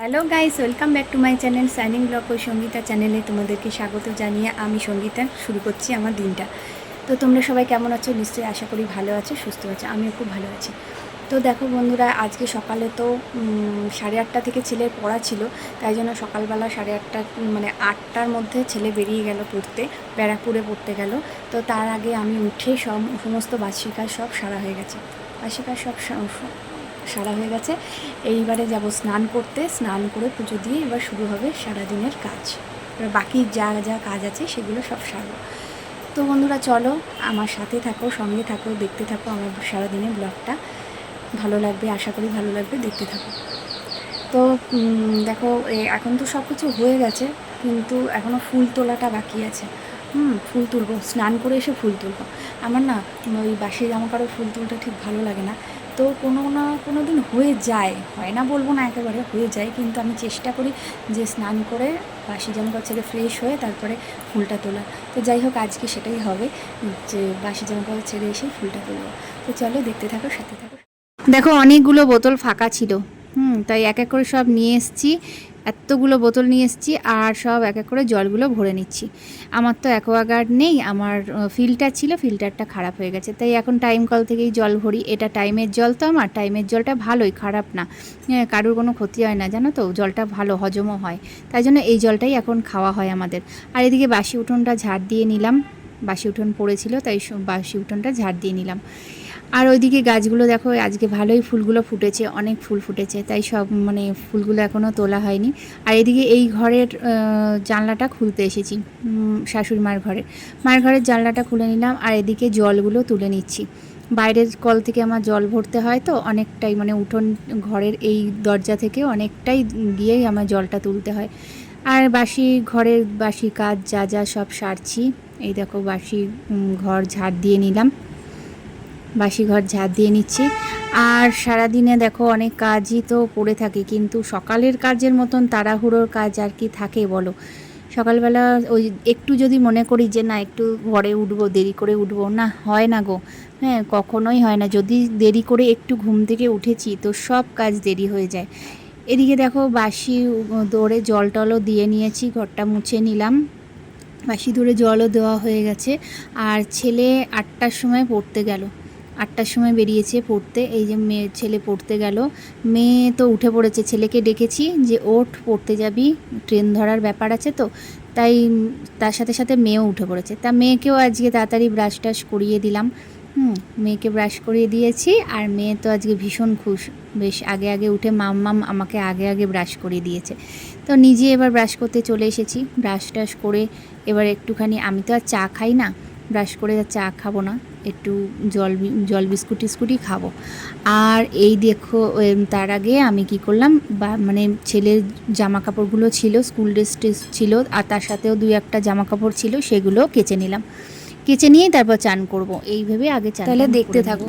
Hello guys, welcome back to my channel shining blog ও সঙ্গীতা চ্যানেলে তোমাদেরকে স্বাগত জানিয়ে আমি সঙ্গীতা শুরু করছি আমার দিনটা। তো তোমরা সবাই কেমন আছো? নিশ্চয়ই আশা করি ভালো আছো, সুস্থ আছো। আমিও খুব ভালো আছি। তো দেখো বন্ধুরা, আজকে সকালে তো 8:30 থেকে ছেলের পড়া ছিল, তাই জন্য সকালবেলা 8:30 মানে 8টার মধ্যে ছেলে বেরিয়ে গেল পড়তে, ব্যারাকপুরে পড়তে গেল। তো তার আগে আমি উঠে সমস্ত বাসি কাজ সব সারা হয়ে গেছে, বাসি কাজ সব সারা হয়ে গেছে। এইবারে যাব স্নান করতে, স্নান করে পুজো দিয়ে এবার শুরু হবে সারাদিনের কাজ। এবার বাকি যা যা কাজ আছে সেগুলো সব সারবো। তো বন্ধুরা চলো আমার সাথে থাকো, সঙ্গে থাকো, দেখতে থাকো আমার সারাদিনের ব্লগটা। ভালো লাগবে, আশা করি ভালো লাগবে, দেখতে থাকো। তো দেখো এখন তো সব কিছু হয়ে গেছে, কিন্তু এখনও ফুল তোলাটা বাকি আছে। ফুল তুলবো, স্নান করে এসে ফুল তুলবো। আমার না ওই বাসি জামা কাপড় ফুল তুলতে ঠিক ভালো লাগে না। তো কোনো না কোনো দিন হয়ে যায়, হয় না বলবো না, একেবারে হয়ে যায়, কিন্তু আমি চেষ্টা করি যে স্নান করে বাসি জামা কাপড় ছেড়ে ফ্রেশ হয়ে তারপরে ফুলটা তোলা। তো যাই হোক, আজকে সেটাই হবে, যে বাসি জামা কাপড় ছেড়ে এসেই ফুলটা তুলবো। তো চলো দেখতে থাকো, সাথে থাকো। দেখো অনেকগুলো বোতল ফাঁকা ছিল, তাই এক এক করে সব নিয়ে এসেছি। এতগুলো বোতল নিয়ে এসেছি আর সব এক এক করে জলগুলো ভরে নিচ্ছি। আমার তো অ্যাকোয়াগার্ড নেই, আমার ফিল্টার ছিল, ফিল্টারটা খারাপ হয়ে গেছে, তাই এখন টাইম কল থেকেই জল ভরি। এটা টাইমের জল, তো আমার টাইমের জলটা ভালোই, খারাপ না, কারোর কোনো ক্ষতি হয় না, জানো তো, জলটা ভালো হজমও হয়, তাই জন্য এই জলটাই এখন খাওয়া হয় আমাদের। আর এদিকে বাসি উঠোনটা ঝাড় দিয়ে নিলাম, বাসি উঠোন পড়েছিল তাই বাসি উঠোনটা ঝাড় দিয়ে নিলাম। আর ওইদিকে গাছগুলো দেখো, আজকে ভালোই ফুলগুলো ফুটেছে, অনেক ফুল ফুটেছে, তাই সব মানে ফুলগুলো এখনও তোলা হয়নি। আর এদিকে এই ঘরের জানলাটা খুলতে এসেছি, শাশুড়ি মায়ের ঘরের জানলাটা খুলে নিলাম। আর এদিকে জলগুলো তুলে নিচ্ছি, বাইরের কল থেকে আমার জল ভরতে হয়, তো অনেকটাই মানে উঠোন ঘরের এই দরজা থেকে অনেকটাই গিয়েই আমার জলটা তুলতে হয়। আর বাসি ঘরের বাসি কাজ যা যা সব সারছি। এই দেখো বাসি ঘর ঝাড় দিয়ে নিলাম, বাসি ঘর ঝাড় দিয়ে নিচ্ছি। আর সারাদিনে দেখো অনেক কাজই তো পড়ে থাকে, কিন্তু সকালের কাজের মতন তাড়াহুড়োর কাজ আর কি থাকে বলো। সকালবেলা ওই একটু যদি মনে করি যে না একটু ঘরে উঠবো, দেরি করে উঠবো, না হয় না গো, হ্যাঁ কখনোই হয় না। যদি দেরি করে একটু ঘুম থেকে উঠেছি তো সব কাজ দেরি হয়ে যায়। এদিকে দেখো বাসি দৌড়ে জল টলও দিয়ে নিয়েছি, ঘরটা মুছে নিলাম, বাসি ধরে জলও দেওয়া হয়ে গেছে। আর ছেলে 8টার সময় পড়তে গেল, 8টার সময় বেরিয়েছে পড়তে। এই যে ছেলে পড়তে গেল, মেয়ে তো উঠে পড়েছে, ছেলেকে ডেকেছি যে ওঠ পড়তে যাবি, ট্রেন ধরার ব্যাপার আছে, তো তাই তার সাথে সাথে মেয়েও উঠে পড়েছে। তা মেয়েকেও আজকে তাড়াতাড়ি ব্রাশ টাশ করিয়ে দিলাম, মেয়েকে ব্রাশ করিয়ে দিয়েছি। আর মেয়ে তো আজকে ভীষণ খুশ, বেশ আগে আগে উঠে মাম্মাম আমাকে আগে আগে ব্রাশ করিয়ে দিয়েছে। তো নিজে এবার ব্রাশ করতে চলে এসেছি, ব্রাশ টাশ করে এবার একটুখানি, আমি তো আর চা খাই না, ব্রাশ করে আর চা খাবো না, একটু জল বিস্কুট টিস্কুটই খাবো। আর এই দেখো তার আগে আমি কি করলাম, মানে ছেলের জামা কাপড়গুলো ছিল, স্কুল ড্রেস ছিল, আর তার সাথেও 2-1টা জামা কাপড় ছিল, সেগুলো কেচে নিলাম। কেচে নিয়ে তারপর চান করব, এই ভেবে আগে চান। তাহলে দেখতে থাকো।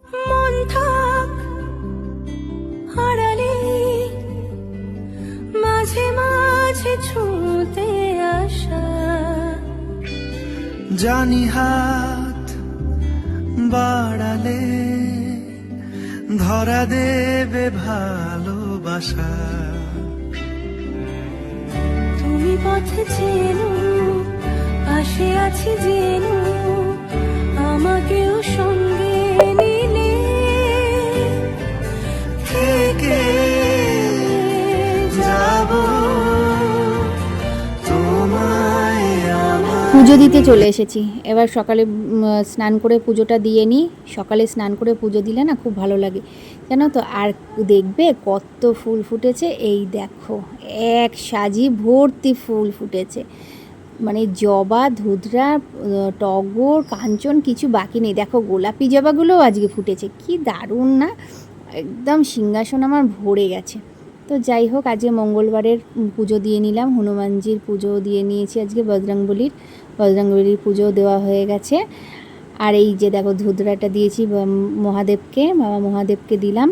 মন থাক হারালে মাঝে মাঝে ছুঁতে আসা, জানি হাত বাড়ালে ধরা দেবে ভালোবাসা। তুমি পথে চেনো, পাশে আছি জেনো, আমাকেও সঙ্গে নিলে থেকে যাব তোমায় আমার। পুজো দিতে চলে এসেছি, এবার সকালে স্নান করে পুজোটা দিয়ে নিই। সকালে স্নান করে পুজো দিলে না খুব ভালো লাগে, জানো তো। আর দেখবে কত ফুল ফুটেছে, এই দেখো এক সাজি ভর্তি ফুল ফুটেছে, মানে জবা, ধুতরা, টগর, কাঞ্চন কিছু বাকি নেই। দেখো গোলাপি জবাগুলোও আজকে ফুটেছে, কি দারুণ না, একদম সিংহাসন আমার ভরে গেছে। তো যাই হোক, আজকে মঙ্গলবারের পুজো দিয়ে নিলাম, হনুমানজির পুজো দিয়ে নিয়েছি, আজকে বজরংবলির পুজো দেওয়া হয়ে গেছে। আর এই যে দেখো ধুতরাটা দিয়েছি মহাদেবকে, বাবা মহাদেবকে দিলাম,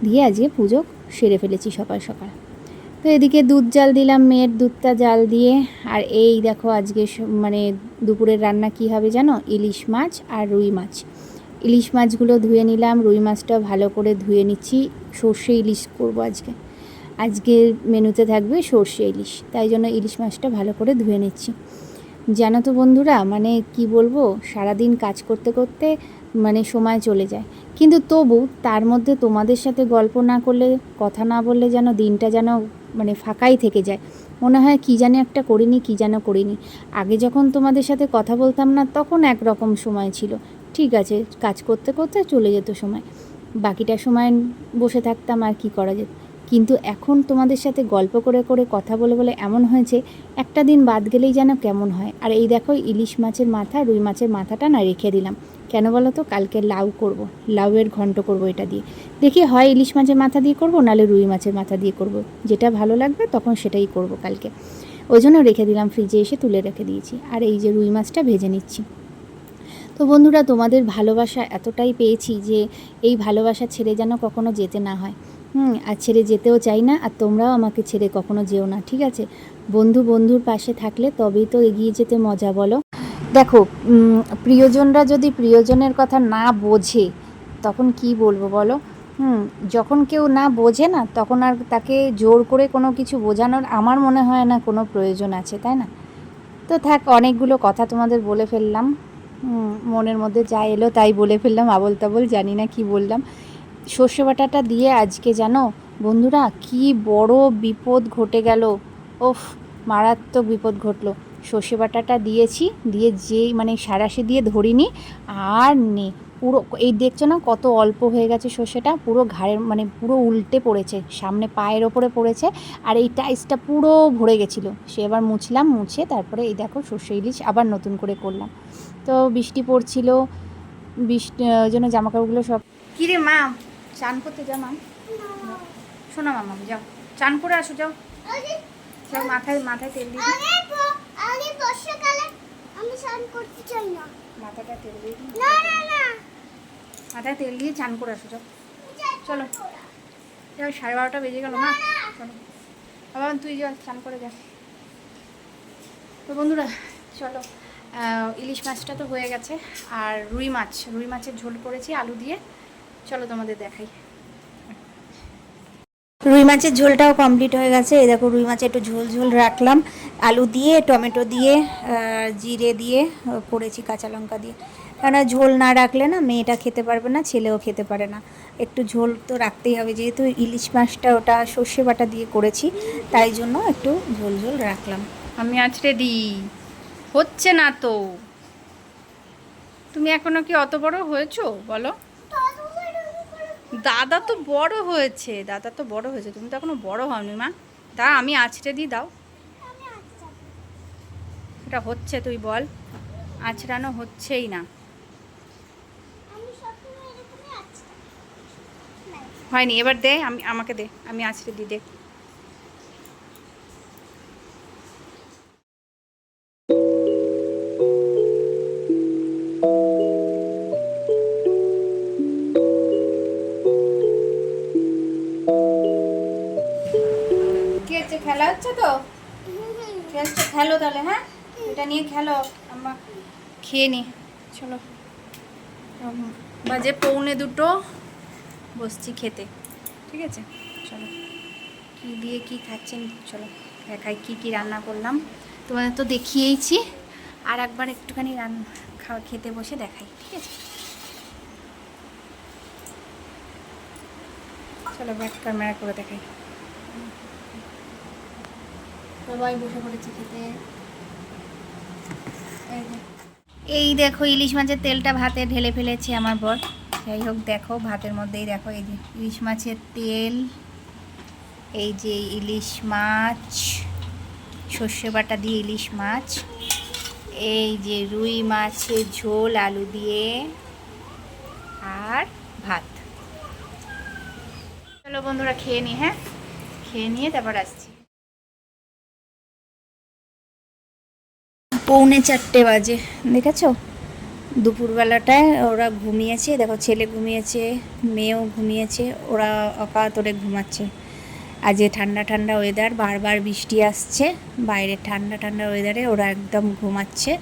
দিয়ে আজকে পুজো সেরে ফেলেছি সকাল সকাল। তো এদিকে দুধ জাল দিলাম, মেয়ের দুধটা জাল দিয়ে। আর এই দেখো আজকে মানে দুপুরের রান্না কি হবে জানো, ইলিশ মাছ আর রুই মাছ। ইলিশ মাছগুলো ধুয়ে নিলাম, রুই মাছটা ভালো করে ধুয়ে নিচ্ছি। সর্ষে ইলিশ করব আজকে। আজকের মেনুতে থাকবে সর্ষে ইলিশ, তাই জন্য ইলিশ মাছটা ভালো করে ধুয়ে নিচ্ছি। জানো তো বন্ধুরা, মানে কি বলবো, সারাদিন কাজ করতে করতে মানে সময় চলে যায়, কিন্তু তবু তার মধ্যে তোমাদের সাথে গল্প না করলে, কথা না বললে যেন দিনটা যেন মানে ফাঁকাই থেকে যায়। মনে হয় কী জানি একটা করিনি, কী যেন করিনি। আগে যখন তোমাদের সাথে কথা বলতাম না, তখন একরকম সময় ছিল, ঠিক আছে, কাজ করতে করতে চলে যেত সময়, বাকিটা সময় বসে থাকতাম, আর কি করা যেত। কিন্তু এখন তোমাদের সাথে গল্প করে করে কথা বলে বলে এমন হয়েছে, একটা দিন বাদ গেলেই যেন কেমন হয়। আর এই দেখো ইলিশ মাছের মাথা, রুই মাছের মাথাটা না রেখে দিলাম, কেন বলো তো, কালকে লাউ করব, লাউয়ের ঘন্ট করব এটা দিয়ে। দেখি হয় ইলিশ মাছের মাথা দিয়ে করব, নাহলে রুই মাছের মাথা দিয়ে করব, যেটা ভালো লাগবে তখন সেটাই করব কালকে। ওই জন্য রেখে দিলাম, ফ্রিজে এসে তুলে রেখে দিয়েছি। আর এই যে রুই মাছটা ভেজে নিচ্ছি। তো বন্ধুরা, তোমাদের ভালোবাসা এতটাই পেয়েছি যে এই ভালোবাসা ছেড়ে যেন কখনো যেতে না হয়। আর ছেড়ে যেতেও চাই না, আর তোমরাও আমাকে ছেড়ে কখনো যেও না, ঠিক আছে? বন্ধু বন্ধুর পাশে থাকলে তবেই তো এগিয়ে যেতে মজা, বলো। দেখো, প্রিয়জনরা যদি প্রিয়জনের কথা না বোঝে তখন কি বলবো বলো। যখন কেউ না বোঝে না, তখন আর তাকে জোর করে কোনো কিছু বোঝানোর আমার মনে হয় না কোনো প্রয়োজন আছে, তাই না? তো থাক, অনেকগুলো কথা তোমাদের বলে ফেললাম, মনের মধ্যে যা এলো তাই বলে ফেললাম, আবোল তাবোল, জানি না কি বললাম। সর্ষে বাটাটা দিয়ে আজকে জানো বন্ধুরা, কি বড় বিপদ ঘটে গেল। ওফ, মারাত্মক বিপদ ঘটলো। সর্ষে বাটাটা দিয়েছি, দিয়ে যেই মানে সাঁড়াশি দিয়ে ধরিনি, আর নে পুরো, এই দেখছো না কত অল্প হয়ে গেছে সর্ষেটা, পুরো ঘাড়ের মানে পুরো উল্টে পড়েছে, সামনে পায়ের ওপরে পড়েছে, আর এই টাইসটা পুরো ভরে গেছিলো। সে এবার মুছলাম, মুছে তারপরে এই দেখো সর্ষে ইলিশ আবার নতুন করে করলাম। তো বৃষ্টি পড়ছিল, বৃষ্টি ওই জন্য জামাকাপড়গুলো সব। কিরে মা, চান করতে যা মা, শোনো মামা, যাও চান করে আসো, যাও যাও, মাথায় মাথায় তেল দিয়ে আরে বর্ষাকালে আমি স্নান করতে চাই না। মাথাটা তেল দিয়ে না না না, মাথায় তেল দিয়ে চান করে আসো, যাও চলো যাও, 12:30 বেজে গেল মা, চলো বাবা তুই যা চান করে যা। তো বন্ধুরা চলো, ইলিশ মাছটা তো হয়ে গেছে, আর রুই মাছের ঝোল করেছি আলু দিয়ে, চলো তোমাদের দেখাই। রুই মাছের ঝোলটাও কমপ্লিট হয়ে গেছে। এই দেখো রুই মাছে একটু ঝোল ঝোল রাখলাম, আলু দিয়ে, টমেটো দিয়ে, জিরে দিয়ে করেছি, কাঁচা লঙ্কা দিয়ে। কেননা ঝোল না রাখলে না মেয়েটা খেতে পারবে না, ছেলেও খেতে পারে না। একটু ঝোল তো রাখতেই হবে, যেহেতু ইলিশ মাছটা ওটা সর্ষে বাটা দিয়ে করেছি, তাই জন্য একটু ঝোল ঝোল রাখলাম। আমি আছড়ে দিই, হচ্ছে না তো। তুমি এখনো কি অত বড় হয়েছো বলো? দাদা তো বড় হয়েছে, তুমি তো এখনো বড় হওনি মা। আমি আছড়ে দিই, দাও। এটা হচ্ছে, তুই বল। আছড়ানো হচ্ছেই না, হয়নি। এবার দে, আমাকে দে, আমি আছড়ে দিই, দে। কি হচ্ছে, খেলা হচ্ছে তো? খেলছো, খেলো তাহলে, হ্যাঁ এটা নিয়ে খেলো, আমরা খেয়ে নি। চলো, বাজে 1:45, বসছি খেতে, ঠিক আছে? চলো, কী দিয়ে কী খাচ্ছেন চলো দেখাই, কী রান্না করলাম। তোমাদের তো দেখিয়েইছি, আর একবার একটুখানি খেতে বসে দেখাই, ঠিক আছে? চলো ব্যাক ক্যামেরা করে দেখাই। সবাই বসে পড়েছি খেতে। এই দেখো ইলিশ মাছের তেলটা ভাতে ঢেলে ফেলেছে আমার বর। যাই হোক, দেখো ভাতের মধ্যেই দেখো এই যে ইলিশ মাছের তেল, এই যে ইলিশ মাছ, সর্ষে বাটা দিয়ে ইলিশ মাছ, এই যে রুই মাছের ঝোল আলু দিয়ে, আর ভাত। চলো বন্ধুরা খেয়ে নি, হ্যাঁ খেয়ে নিয়ে তারপর আসছি। 3:45 বাজে, দেখেছো? দুপুরবেলাটায় ওরা ঘুমিয়েছে, দেখো ছেলে ঘুমিয়েছে, মেয়েও ঘুমিয়েছে, ওরা অকাতরে ঘুমাচ্ছে। আজ ঠান্ডা ঠান্ডা ওয়েদার, বারবার বৃষ্টি আসছে, বাইরে ঠান্ডা ঠান্ডা ওয়েদারে ওরা একদম ঘুমাচ্ছে।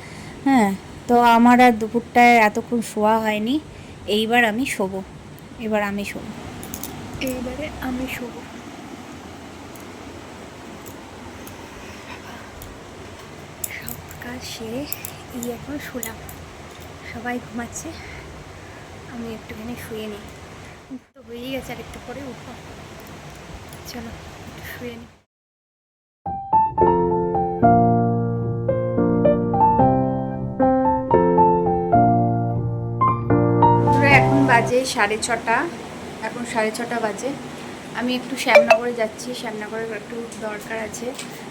হ্যাঁ, তো আমার আর দুপুরটায় এতক্ষণ শোয়া হয়নি, এইবার আমি শোবো, এইবারে আমি শোবো। সব কাজ সেরে এখন শুলাম, সবাই ঘুমাচ্ছে, আমি একটুখানি শুয়ে নিই। তো হয়েই গেছে, আর একটু পরে উঠবো। চলো একটু শুয়ে নিই। এখন বাজে 6:30, এখন 6:30 বাজে। আমি একটু শ্যামনগরে যাচ্ছি, শ্যামনগরের একটু দরকার আছে,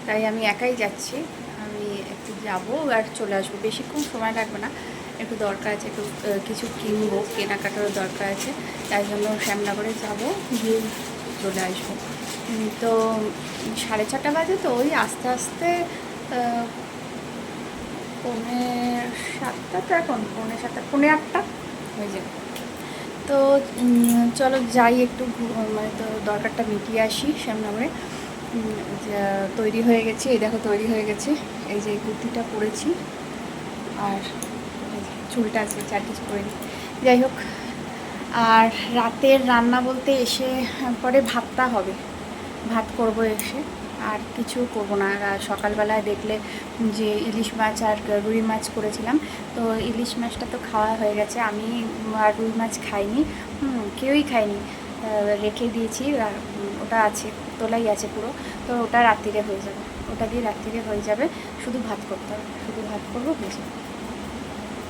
তাই আমি একাই যাচ্ছি। আমি একটু যাবো আর চলে আসবো, বেশিক্ষণ সময় লাগবে না। একটু দরকার আছে, একটু কিছু কিনবো, কেনাকাটারও দরকার আছে, তাই জন্য শ্যামনগরে যাবো, গিয়ে চলে আসবো। তো 6:30 বাজে, তো ওই আস্তে আস্তে 6:45, তো এখন 7:45, 8:45 হয়ে যাবে। তো চলো যাই একটু, মানে তো দরকারটা মিটিয়ে আসি শ্যামনগরে। তৈরি হয়ে গেছি, এই দেখো তৈরি হয়ে গেছে, এই যে কুর্তিটা পরেছি আর চুলটা আছে, চার কিছু করে নিই। যাই হোক, আর রাতের রান্না বলতে এসে পরে ভাতটা হবে, ভাত করব এসে, আর কিছু করবো না। আর সকালবেলায় দেখলে যে ইলিশ মাছ আর রুই মাছ করেছিলাম, তো ইলিশ মাছটা তো খাওয়া হয়ে গেছে, আমি আর রুই মাছ খাইনি, কেউই খাইনি, রেখে দিয়েছি। আর ওটা আছে, তোলাই আছে পুরো, তো ওটা রাত্রিরে হয়ে যাবে, ওটা দিয়ে রাত্রিরে হয়ে যাবে, শুধু ভাত করতে হবে, শুধু ভাত করবো, হয়ে যাবে।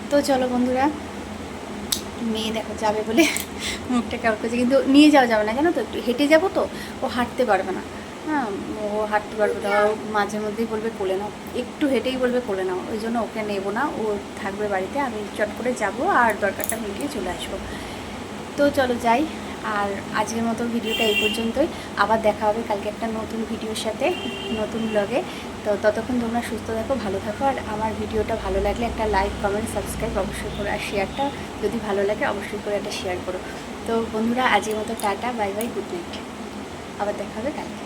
তো চলো বন্ধুরা, মেয়ে দেখো যাবে বলে মুখটা কেমন করছে, কিন্তু নিয়ে যাওয়া যাবে না জানো তো, একটু হেঁটে যাবো তো, ও হাঁটতে পারবে না। হ্যাঁ, ও হাঁটতে পারবে না, ও মাঝে মধ্যেই বলবে কোলে নাও, একটু হেঁটেই বলবে কোলে নাও, ওই জন্য ওকে নেবো না, ও থাকবে বাড়িতে, আমি চট করে যাব আর দরকারটা মিটিয়ে চলে আসবো। তো চলো যাই, আর আজকের মতো ভিডিওটা এই পর্যন্তই। আবার দেখা হবে কালকে একটা নতুন ভিডিওর সাথে, নতুন ব্লগে। তো ততক্ষণ তোমরা সুস্থ থাকো, ভালো থাকো, আর আমার ভিডিওটা ভালো লাগলে একটা লাইক, কমেন্ট, সাবস্ক্রাইব অবশ্যই করো, আর শেয়ারটা যদি ভালো লাগে অবশ্যই করে একটা শেয়ার করো। তো বন্ধুরা, আজকের মতো tata, bye bye, good night, আবার দেখা হবে কালকে।